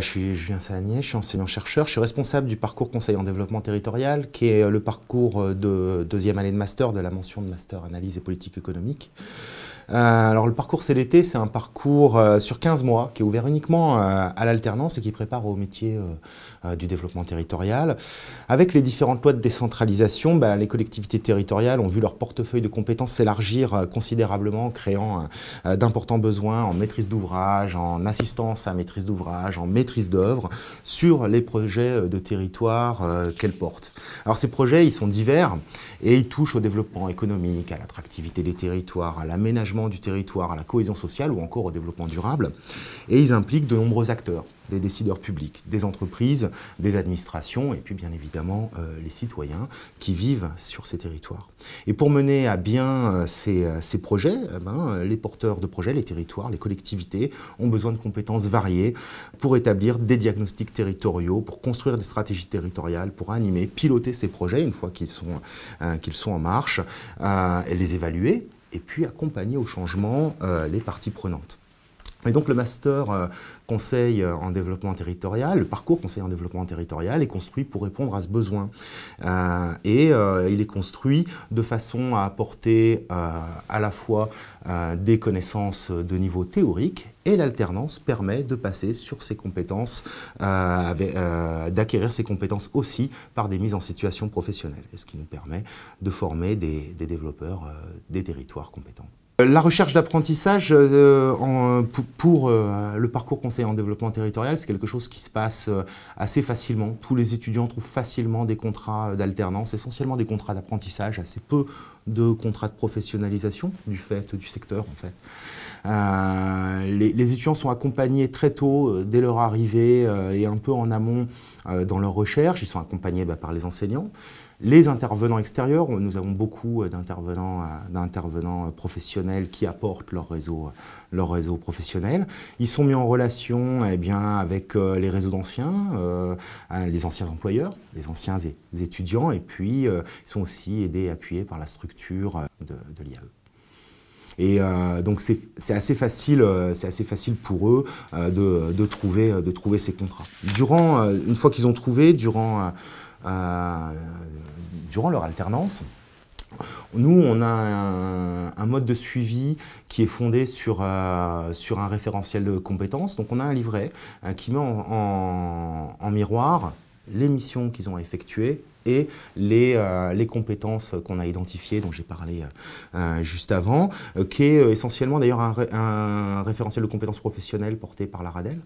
Je suis Julien Salanier, je suis enseignant-chercheur, je suis responsable du parcours conseiller en développement territorial, qui est le parcours de deuxième année de master de la mention de master analyse et politique économique. Alors le parcours CDT, c'est un parcours sur 15 mois qui est ouvert uniquement à l'alternance et qui prépare au métier du développement territorial. Avec les différentes lois de décentralisation, les collectivités territoriales ont vu leur portefeuille de compétences s'élargir considérablement, créant d'importants besoins en maîtrise d'ouvrage, en assistance à maîtrise d'ouvrage, en maîtrise d'œuvre sur les projets de territoire qu'elles portent. Alors ces projets, ils sont divers et ils touchent au développement économique, à l'attractivité des territoires, à l'aménagement du territoire, à la cohésion sociale ou encore au développement durable. Et ils impliquent de nombreux acteurs, des décideurs publics, des entreprises, des administrations et puis bien évidemment les citoyens qui vivent sur ces territoires. Et pour mener à bien ces projets, les porteurs de projets, les territoires, les collectivités ont besoin de compétences variées pour établir des diagnostics territoriaux, pour construire des stratégies territoriales, pour animer, piloter ces projets une fois qu'ils sont en marche, et les évaluer et puis accompagner au changement les parties prenantes. Et donc le master conseil en développement territorial, le parcours conseil en développement territorial est construit pour répondre à ce besoin. Il est construit de façon à apporter à la fois des connaissances de niveau théorique et l'alternance permet de passer sur ces compétences, d'acquérir ces compétences aussi par des mises en situation professionnelle, et ce qui nous permet de former des développeurs des territoires compétents. La recherche d'apprentissage pour le parcours conseiller en développement territorial, c'est quelque chose qui se passe assez facilement. Tous les étudiants trouvent facilement des contrats d'alternance, essentiellement des contrats d'apprentissage, assez peu de contrats de professionnalisation du fait du secteur en fait. Les étudiants sont accompagnés très tôt, dès leur arrivée et un peu en amont dans leur recherche. Ils sont accompagnés par les enseignants. Les intervenants extérieurs, nous avons beaucoup d'intervenants professionnels qui apportent leur réseau professionnel. Ils sont mis en relation avec les réseaux d'anciens, les anciens employeurs, les anciens étudiants, et puis ils sont aussi aidés et appuyés par la structure de l'IAE. Et donc c'est assez facile pour eux de trouver ces contrats. Une fois qu'ils ont trouvé, durant leur alternance, nous, on a un mode de suivi qui est fondé sur un référentiel de compétences. Donc on a un livret qui met en miroir les missions qu'ils ont effectuées et les compétences qu'on a identifiées, dont j'ai parlé juste avant, qui est essentiellement d'ailleurs un référentiel de compétences professionnelles porté par la RADEL.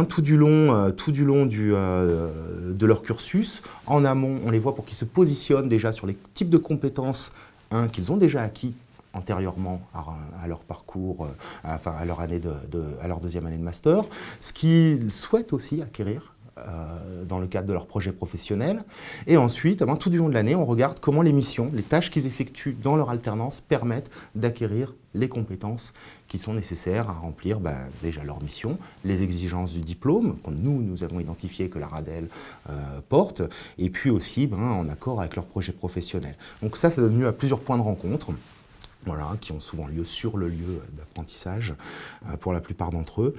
Tout du long de leur cursus, en amont, on les voit pour qu'ils se positionnent déjà sur les types de compétences qu'ils ont déjà acquis antérieurement à leur parcours, à leur deuxième année de master, ce qu'ils souhaitent aussi acquérir dans le cadre de leur projet professionnel. Et ensuite, tout du long de l'année, on regarde comment les missions, les tâches qu'ils effectuent dans leur alternance permettent d'acquérir les compétences qui sont nécessaires à remplir déjà leur mission, les exigences du diplôme, que nous avons identifié que la RADEL porte, et puis aussi en accord avec leur projet professionnel. Donc ça donne lieu à plusieurs points de rencontre. Voilà, qui ont souvent lieu sur le lieu d'apprentissage pour la plupart d'entre eux.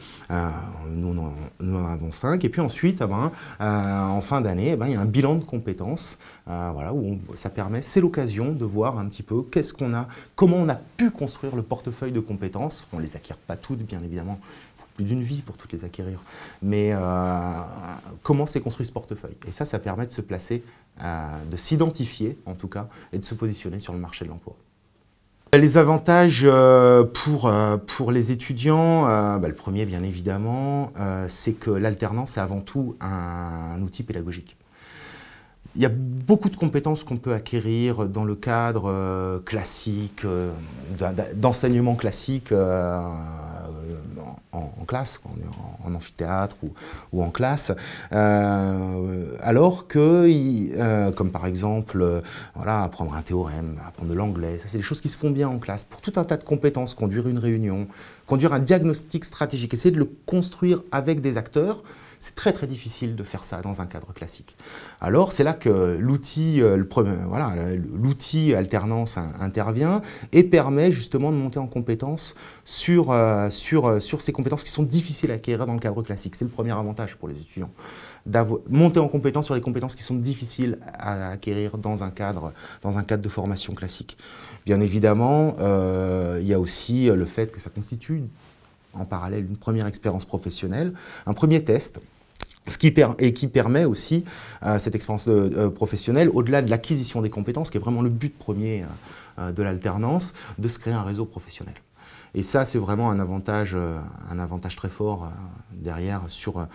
Nous en avons 5. Et puis ensuite, en fin d'année, il y a un bilan de compétences où ça permet, c'est l'occasion de voir un petit peu comment on a pu construire le portefeuille de compétences. On ne les acquiert pas toutes, bien évidemment. Il faut plus d'une vie pour toutes les acquérir. Mais comment s'est construit ce portefeuille? Et ça permet de se placer, de s'identifier en tout cas, et de se positionner sur le marché de l'emploi. Les avantages pour les étudiants, le premier bien évidemment, c'est que l'alternance est avant tout un outil pédagogique. Il y a beaucoup de compétences qu'on peut acquérir dans le cadre classique, d'enseignement classique en classe, en amphithéâtre ou en classe, alors que, comme par exemple, apprendre un théorème, apprendre de l'anglais, ça c'est des choses qui se font bien en classe. Pour tout un tas de compétences, conduire une réunion, conduire un diagnostic stratégique, essayer de le construire avec des acteurs, C'est très très difficile de faire ça dans un cadre classique. Alors c'est là que l'outil alternance intervient et permet justement de monter en compétence sur ces compétences qui sont difficiles à acquérir dans le cadre classique. C'est le premier avantage pour les étudiants. Monter en compétence sur les compétences qui sont difficiles à acquérir dans un cadre de formation classique. Bien évidemment, il y a aussi le fait que ça constitue en parallèle une première expérience professionnelle, un premier test, qui permet aussi cette expérience professionnelle, au-delà de l'acquisition des compétences, qui est vraiment le but premier de l'alternance, de se créer un réseau professionnel. Et ça, c'est vraiment un avantage très fort derrière sur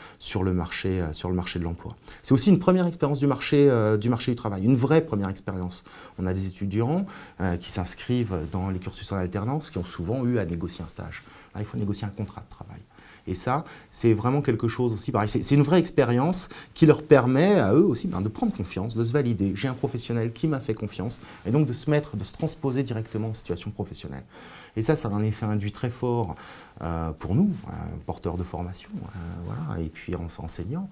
le marché de l'emploi. C'est aussi une première expérience du marché du travail, une vraie première expérience. On a des étudiants qui s'inscrivent dans les cursus en alternance qui ont souvent eu à négocier un stage. Là, il faut négocier un contrat de travail. Et ça, c'est vraiment quelque chose aussi, pareil, c'est une vraie expérience qui leur permet à eux aussi de prendre confiance, de se valider. J'ai un professionnel qui m'a fait confiance, et donc de se transposer directement en situation professionnelle. Et ça a un effet induit très fort pour nous, porteurs de formation, voilà, et puis enseignants,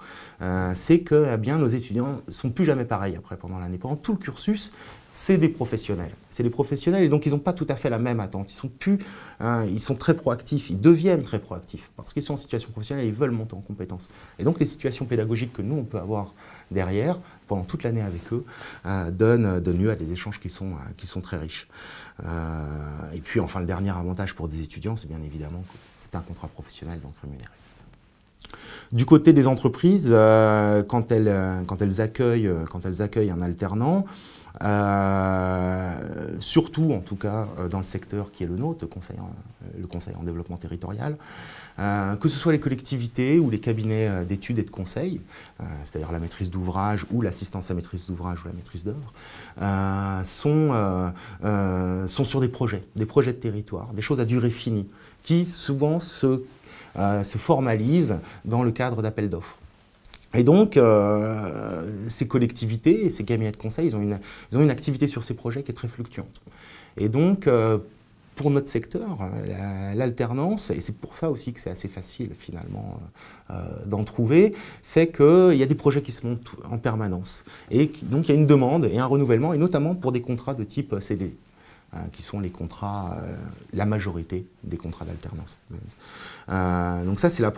c'est que nos étudiants ne sont plus jamais pareils après pendant l'année. Pendant tout le cursus, c'est des professionnels. C'est des professionnels et donc ils n'ont pas tout à fait la même attente. Ils sont très proactifs, ils deviennent très proactifs parce qu'ils sont en situation professionnelle et ils veulent monter en compétences. Et donc les situations pédagogiques que nous, on peut avoir derrière, pendant toute l'année avec eux, donnent lieu à des échanges qui sont très riches. Et puis enfin, le dernier avantage pour des étudiants, c'est bien évidemment que c'est un contrat professionnel, donc rémunéré. Du côté des entreprises, quand elles accueillent un alternant, surtout en tout cas dans le secteur qui est le nôtre, le conseil en développement territorial, que ce soit les collectivités ou les cabinets d'études et de conseil, c'est-à-dire la maîtrise d'ouvrage ou l'assistance à maîtrise d'ouvrage ou la maîtrise d'œuvre, sont sur des projets de territoire, des choses à durée finie, qui souvent se formalisent dans le cadre d'appels d'offres. Et donc, ces collectivités et ces cabinets de conseil, ils ont une activité sur ces projets qui est très fluctuante. Et donc, pour notre secteur, l'alternance, et c'est pour ça aussi que c'est assez facile finalement d'en trouver, fait qu'il y a des projets qui se montent en permanence. Et donc, il y a une demande et un renouvellement, et notamment pour des contrats de type CDI. Qui sont les contrats, la majorité des contrats d'alternance. Donc ça, c'est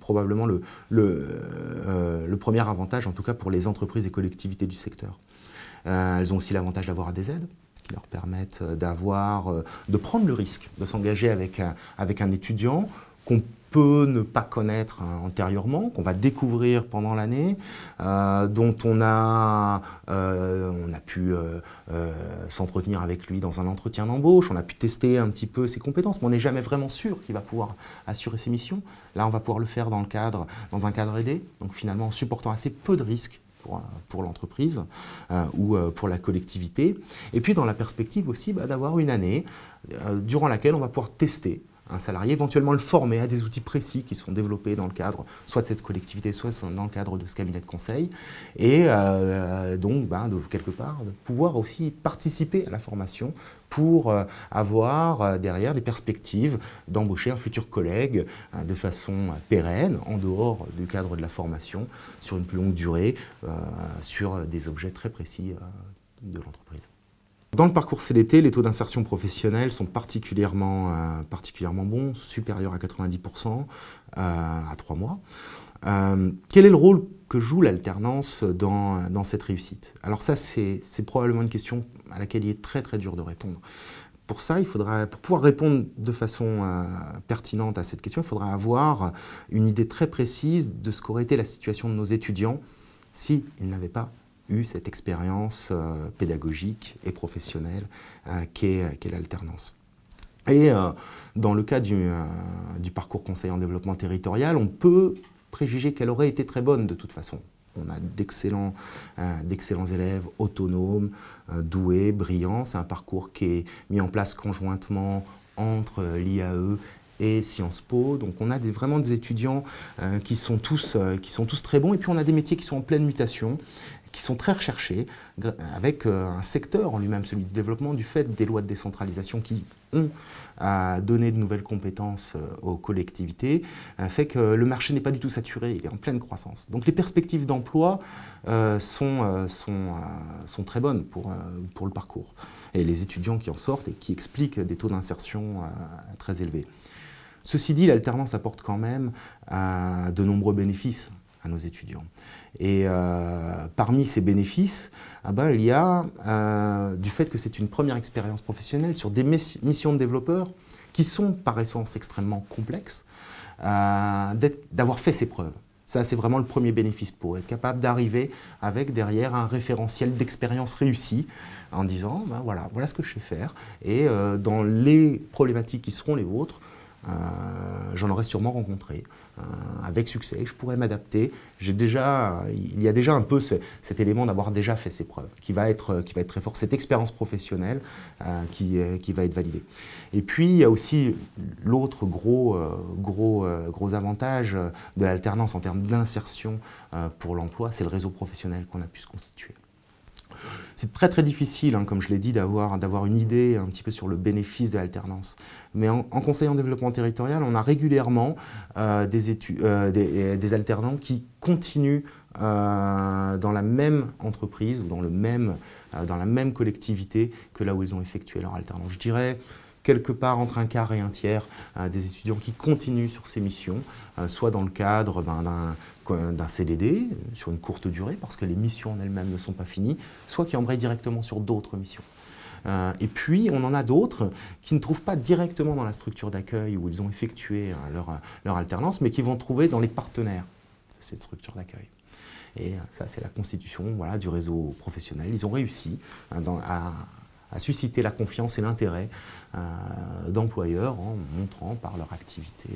probablement le premier avantage, en tout cas pour les entreprises et collectivités du secteur. Elles ont aussi l'avantage d'avoir des aides qui leur permettent de prendre le risque de s'engager avec un étudiant qu'on peut ne pas connaître antérieurement, qu'on va découvrir pendant l'année, dont on a pu s'entretenir avec lui dans un entretien d'embauche, on a pu tester un petit peu ses compétences, mais on n'est jamais vraiment sûr qu'il va pouvoir assurer ses missions. Là, on va pouvoir le faire dans un cadre aidé, donc finalement en supportant assez peu de risques pour l'entreprise ou pour la collectivité. Et puis dans la perspective aussi d'avoir une année durant laquelle on va pouvoir tester un salarié, éventuellement le former à des outils précis qui sont développés dans le cadre soit de cette collectivité, soit dans le cadre de ce cabinet de conseil, et donc quelque part de pouvoir aussi participer à la formation pour avoir derrière des perspectives d'embaucher un futur collègue de façon pérenne, en dehors du cadre de la formation, sur une plus longue durée, sur des objets très précis de l'entreprise. Dans le parcours CDT, les taux d'insertion professionnelle sont particulièrement bons, supérieurs à 90% à 3 mois. Quel est le rôle que joue l'alternance dans cette réussite? Alors ça, c'est probablement une question à laquelle il est très très dur de répondre. Pour ça, pour pouvoir répondre de façon pertinente à cette question, il faudra avoir une idée très précise de ce qu'aurait été la situation de nos étudiants s'ils n'avaient pas eu cette expérience pédagogique et professionnelle qu'est l'alternance. Et dans le cas du parcours conseil en développement territorial, on peut préjuger qu'elle aurait été très bonne de toute façon. On a d'excellents élèves autonomes, doués, brillants. C'est un parcours qui est mis en place conjointement entre l'IAE et Sciences Po. Donc on a vraiment des étudiants qui sont tous très bons. Et puis on a des métiers qui sont en pleine mutation, qui sont très recherchés, avec un secteur en lui-même, celui du développement, du fait des lois de décentralisation qui ont donné de nouvelles compétences aux collectivités, fait que le marché n'est pas du tout saturé, il est en pleine croissance. Donc les perspectives d'emploi sont très bonnes pour le parcours. Et les étudiants qui en sortent et qui expliquent des taux d'insertion très élevés. Ceci dit, l'alternance apporte quand même de nombreux bénéfices à nos étudiants. Et parmi ces bénéfices, il y a du fait que c'est une première expérience professionnelle sur des missions de développeurs qui sont par essence extrêmement complexes, d'avoir fait ses preuves. Ça, c'est vraiment le premier bénéfice pour eux, être capable d'arriver avec derrière un référentiel d'expérience réussie en disant voilà ce que je sais faire et dans les problématiques qui seront les vôtres, j'en aurais sûrement rencontré avec succès, je pourrais m'adapter. Il y a déjà un peu cet élément d'avoir déjà fait ses preuves qui va être très fort, cette expérience professionnelle qui va être validée. Et puis il y a aussi l'autre gros avantage de l'alternance en termes d'insertion pour l'emploi, c'est le réseau professionnel qu'on a pu se constituer. C'est très très difficile, comme je l'ai dit, d'avoir une idée un petit peu sur le bénéfice de l'alternance. Mais en conseil en développement territorial, on a régulièrement des alternants qui continuent dans la même entreprise ou dans la même collectivité que là où ils ont effectué leur alternance. Je dirais quelque part entre un quart et un tiers des étudiants qui continuent sur ces missions, soit dans le cadre d'un CDD, sur une courte durée, parce que les missions en elles-mêmes ne sont pas finies, soit qui embrayent directement sur d'autres missions. Et puis, on en a d'autres qui ne trouvent pas directement dans la structure d'accueil où ils ont effectué leur alternance, mais qui vont trouver dans les partenaires de cette structure d'accueil. Et ça, c'est la constitution du réseau professionnel. Ils ont réussi à susciter la confiance et l'intérêt d'employeurs en montrant par leur activité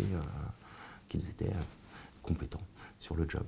qu'ils étaient compétents sur le job.